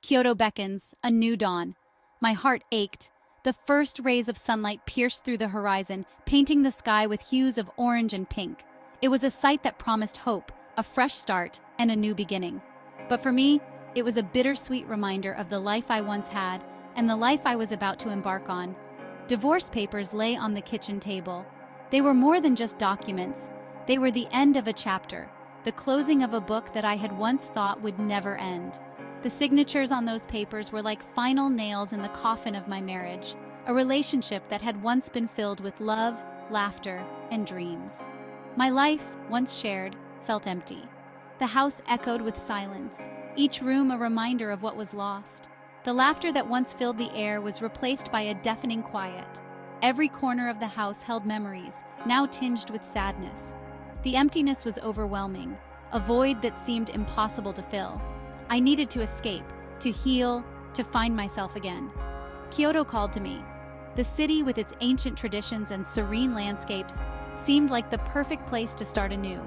Kyoto beckons, a new dawn. My heart ached. The first rays of sunlight pierced through the horizon, painting the sky with hues of orange and pink. It was a sight that promised hope, a fresh start, and a new beginning. But for me, it was a bittersweet reminder of the life I once had and the life I was about to embark on. Divorce papers lay on the kitchen table. They were more than just documents. They were the end of a chapter, the closing of a book that I had once thought would never end. The signatures on those papers were like final nails in the coffin of my marriage, a relationship that had once been filled with love, laughter, and dreams. My life, once shared, felt empty. The house echoed with silence, each room a reminder of what was lost. The laughter that once filled the air was replaced by a deafening quiet. Every corner of the house held memories, now tinged with sadness. The emptiness was overwhelming, a void that seemed impossible to fill. I needed to escape, to heal, to find myself again. Kyoto called to me. The city, with its ancient traditions and serene landscapes, seemed like the perfect place to start anew.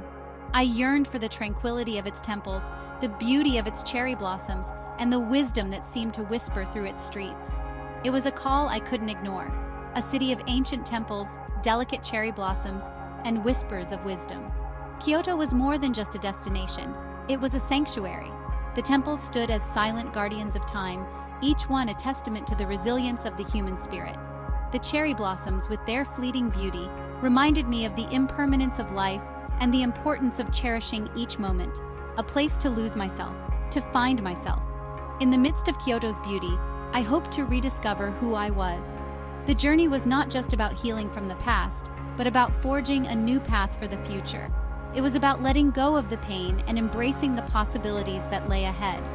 I yearned for the tranquility of its temples, the beauty of its cherry blossoms, and the wisdom that seemed to whisper through its streets. It was a call I couldn't ignore, a city of ancient temples, delicate cherry blossoms, and whispers of wisdom. Kyoto was more than just a destination. It was a sanctuary. The temples stood as silent guardians of time, each one a testament to the resilience of the human spirit. The cherry blossoms, with their fleeting beauty, reminded me of the impermanence of life and the importance of cherishing each moment, a place to lose myself, to find myself. In the midst of Kyoto's beauty, I hoped to rediscover who I was. The journey was not just about healing from the past, but about forging a new path for the future. It was about letting go of the pain and embracing the possibilities that lay ahead.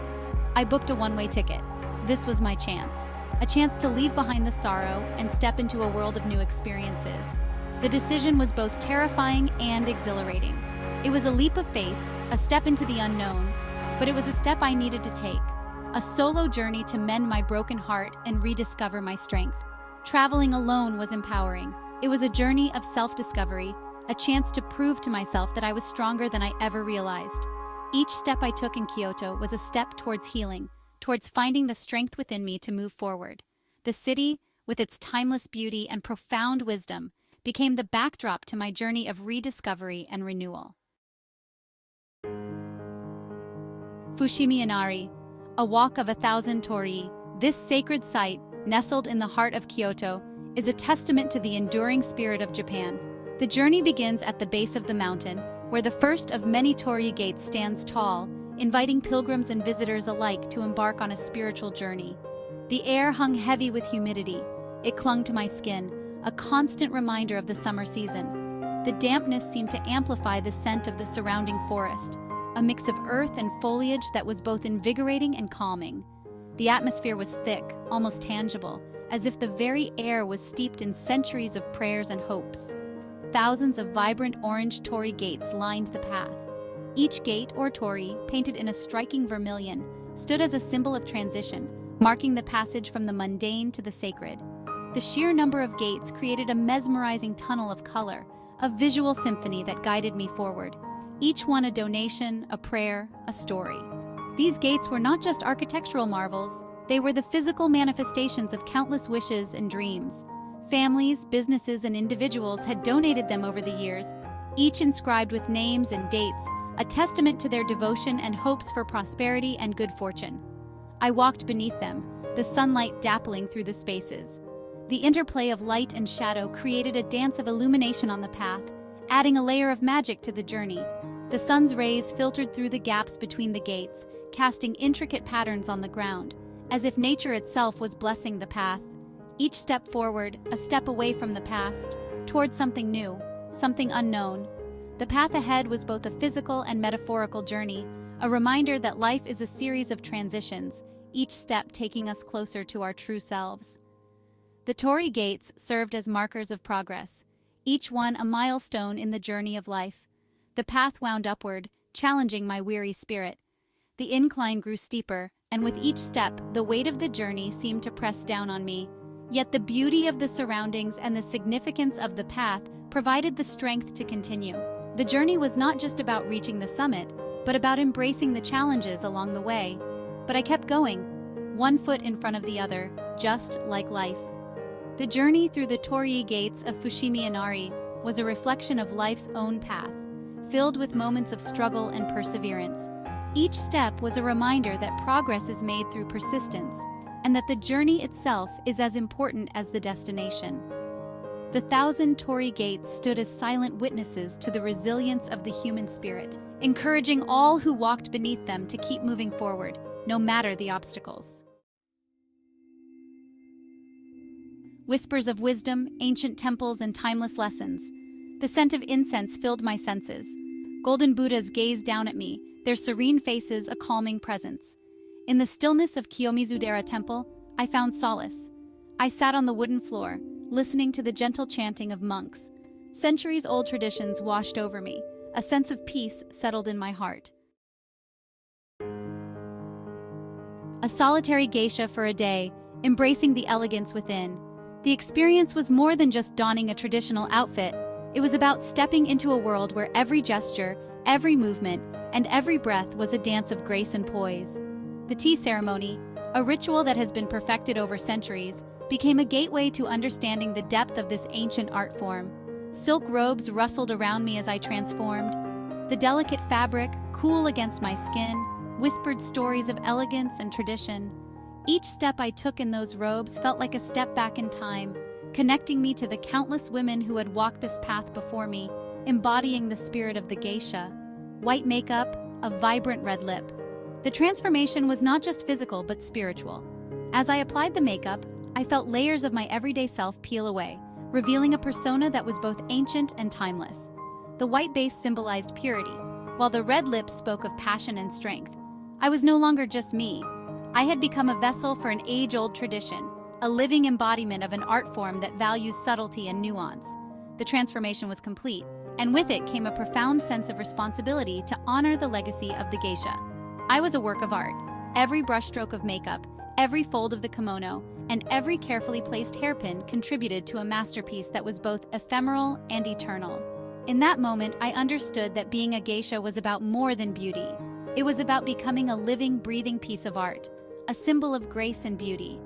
I booked a one-way ticket. This was my chance, a chance to leave behind the sorrow and step into a world of new experiences. The decision was both terrifying and exhilarating. It was a leap of faith, a step into the unknown, but it was a step I needed to take, a solo journey to mend my broken heart and rediscover my strength. Traveling alone was empowering. It was a journey of self-discovery, a chance to prove to myself that I was stronger than I ever realized. Each step I took in Kyoto was a step towards healing, towards finding the strength within me to move forward. The city, with its timeless beauty and profound wisdom, became the backdrop to my journey of rediscovery and renewal. Fushimi Inari, a walk of 1,000 torii. This sacred site, nestled in the heart of Kyoto, is a testament to the enduring spirit of Japan. The journey begins at the base of the mountain, where the first of many torii gates stands tall, inviting pilgrims and visitors alike to embark on a spiritual journey. The air hung heavy with humidity. It clung to my skin, a constant reminder of the summer season. The dampness seemed to amplify the scent of the surrounding forest, a mix of earth and foliage that was both invigorating and calming. The atmosphere was thick, almost tangible, as if the very air was steeped in centuries of prayers and hopes. Thousands of vibrant orange torii gates lined the path. Each gate, or torii, painted in a striking vermilion, stood as a symbol of transition, marking the passage from the mundane to the sacred. The sheer number of gates created a mesmerizing tunnel of color, a visual symphony that guided me forward. Each one a donation, a prayer, a story. These gates were not just architectural marvels, they were the physical manifestations of countless wishes and dreams. Families, businesses, and individuals had donated them over the years, each inscribed with names and dates, a testament to their devotion and hopes for prosperity and good fortune. I walked beneath them, the sunlight dappling through the spaces. The interplay of light and shadow created a dance of illumination on the path, adding a layer of magic to the journey. The sun's rays filtered through the gaps between the gates, casting intricate patterns on the ground, as if nature itself was blessing the path. Each step forward, a step away from the past, toward something new, something unknown. The path ahead was both a physical and metaphorical journey, a reminder that life is a series of transitions, each step taking us closer to our true selves. The torii gates served as markers of progress, each one a milestone in the journey of life. The path wound upward, challenging my weary spirit. The incline grew steeper, and with each step, the weight of the journey seemed to press down on me. Yet the beauty of the surroundings and the significance of the path provided the strength to continue. The journey was not just about reaching the summit, but about embracing the challenges along the way. But I kept going, one foot in front of the other, just like life. The journey through the torii gates of Fushimi Inari was a reflection of life's own path, filled with moments of struggle and perseverance. Each step was a reminder that progress is made through persistence, and that the journey itself is as important as the destination. The 1,000 torii gates stood as silent witnesses to the resilience of the human spirit, encouraging all who walked beneath them to keep moving forward, no matter the obstacles. Whispers of wisdom, ancient temples, and timeless lessons. The scent of incense filled my senses. Golden Buddhas gazed down at me, their serene faces a calming presence. In the stillness of Kiyomizu-dera Temple, I found solace. I sat on the wooden floor, listening to the gentle chanting of monks. Centuries-old traditions washed over me. A sense of peace settled in my heart. A solitary geisha for a day, embracing the elegance within. The experience was more than just donning a traditional outfit. It was about stepping into a world where every gesture, every movement, and every breath was a dance of grace and poise. The tea ceremony, a ritual that has been perfected over centuries, became a gateway to understanding the depth of this ancient art form. Silk robes rustled around me as I transformed. The delicate fabric, cool against my skin, whispered stories of elegance and tradition. Each step I took in those robes felt like a step back in time, connecting me to the countless women who had walked this path before me, embodying the spirit of the geisha. White makeup, a vibrant red lip. The transformation was not just physical but spiritual. As I applied the makeup, I felt layers of my everyday self peel away, revealing a persona that was both ancient and timeless. The white base symbolized purity, while the red lips spoke of passion and strength. I was no longer just me. I had become a vessel for an age-old tradition, a living embodiment of an art form that values subtlety and nuance. The transformation was complete, and with it came a profound sense of responsibility to honor the legacy of the geisha. I was a work of art. Every brushstroke of makeup, every fold of the kimono, and every carefully placed hairpin contributed to a masterpiece that was both ephemeral and eternal. In that moment, I understood that being a geisha was about more than beauty. It was about becoming a living, breathing piece of art, a symbol of grace and beauty.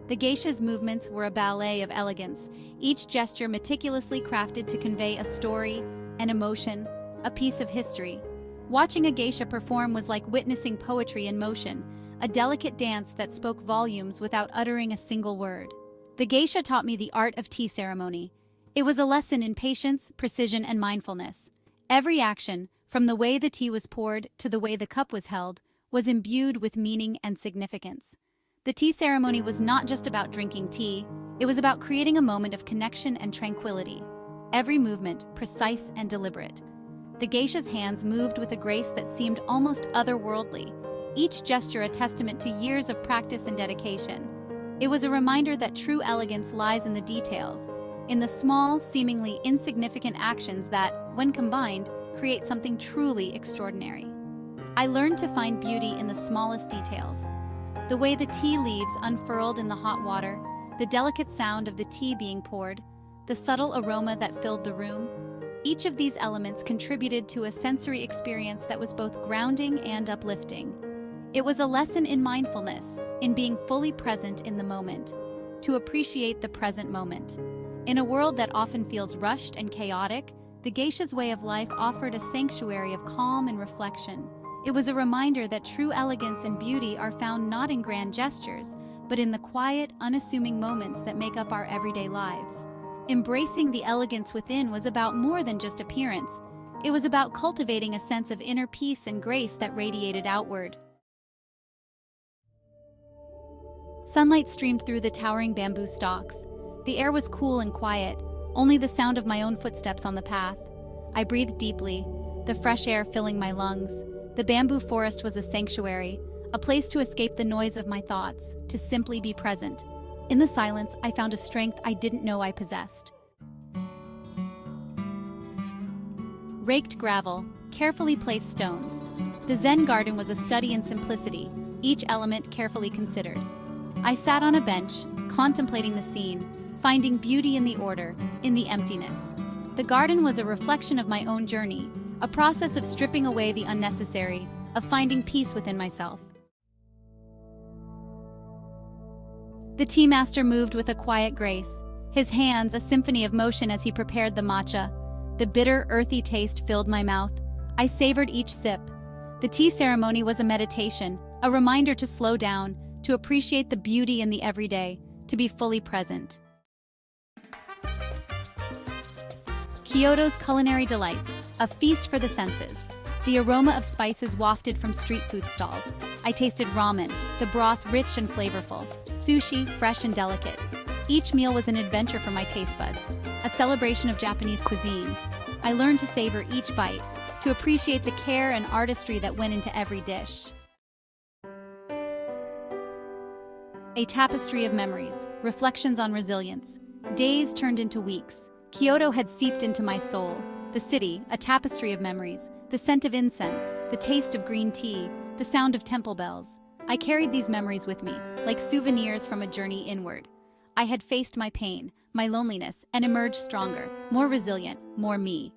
The geisha's movements were a ballet of elegance, each gesture meticulously crafted to convey a story, an emotion, a piece of history. Watching a geisha perform was like witnessing poetry in motion, a delicate dance that spoke volumes without uttering a single word. The geisha taught me the art of tea ceremony. It was a lesson in patience, precision, and mindfulness. Every action, from the way the tea was poured to the way the cup was held, was imbued with meaning and significance. The tea ceremony was not just about drinking tea, it was about creating a moment of connection and tranquility. Every movement, precise and deliberate. The geisha's hands moved with a grace that seemed almost otherworldly, each gesture a testament to years of practice and dedication. It was a reminder that true elegance lies in the details, in the small, seemingly insignificant actions that, when combined, create something truly extraordinary. I learned to find beauty in the smallest details. The way the tea leaves unfurled in the hot water, the delicate sound of the tea being poured, the subtle aroma that filled the room. Each of these elements contributed to a sensory experience that was both grounding and uplifting. It was a lesson in mindfulness, in being fully present in the moment, to appreciate the present moment. In a world that often feels rushed and chaotic, the geisha's way of life offered a sanctuary of calm and reflection. It was a reminder that true elegance and beauty are found not in grand gestures, but in the quiet, unassuming moments that make up our everyday lives. Embracing the elegance within was about more than just appearance. It was about cultivating a sense of inner peace and grace that radiated outward. Sunlight streamed through the towering bamboo stalks. The air was cool and quiet, only the sound of my own footsteps on the path. I breathed deeply, the fresh air filling my lungs. The bamboo forest was a sanctuary, a place to escape the noise of my thoughts, to simply be present. In the silence, I found a strength I didn't know I possessed. Raked gravel, carefully placed stones. The Zen garden was a study in simplicity, each element carefully considered. I sat on a bench, contemplating the scene, finding beauty in the order, in the emptiness. The garden was a reflection of my own journey, a process of stripping away the unnecessary, of finding peace within myself. The tea master moved with a quiet grace, his hands a symphony of motion as he prepared the matcha. The bitter, earthy taste filled my mouth. I savored each sip. The tea ceremony was a meditation, a reminder to slow down, to appreciate the beauty in the everyday, to be fully present. Kyoto's culinary delights, a feast for the senses. The aroma of spices wafted from street food stalls. I tasted ramen, the broth rich and flavorful, sushi fresh and delicate. Each meal was an adventure for my taste buds, a celebration of Japanese cuisine. I learned to savor each bite, to appreciate the care and artistry that went into every dish. A tapestry of memories, reflections on resilience. Days turned into weeks. Kyoto had seeped into my soul. The city, a tapestry of memories. The scent of incense, the taste of green tea, the sound of temple bells. I carried these memories with me, like souvenirs from a journey inward. I had faced my pain, my loneliness, and emerged stronger, more resilient, more me.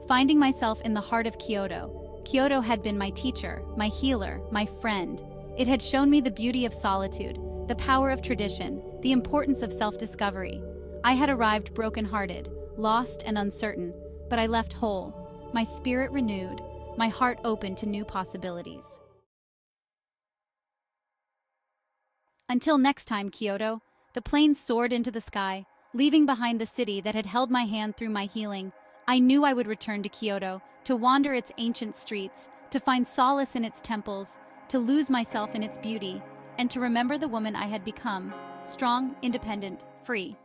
Finding myself in the heart of Kyoto, Kyoto had been my teacher, my healer, my friend. It had shown me the beauty of solitude, the power of tradition, the importance of self-discovery. I had arrived broken-hearted, lost and uncertain, but I left whole, my spirit renewed, my heart open to new possibilities. Until next time, Kyoto, the plane soared into the sky, leaving behind the city that had held my hand through my healing. I knew I would return to Kyoto, to wander its ancient streets, to find solace in its temples, to lose myself in its beauty, and to remember the woman I had become, strong, independent, free.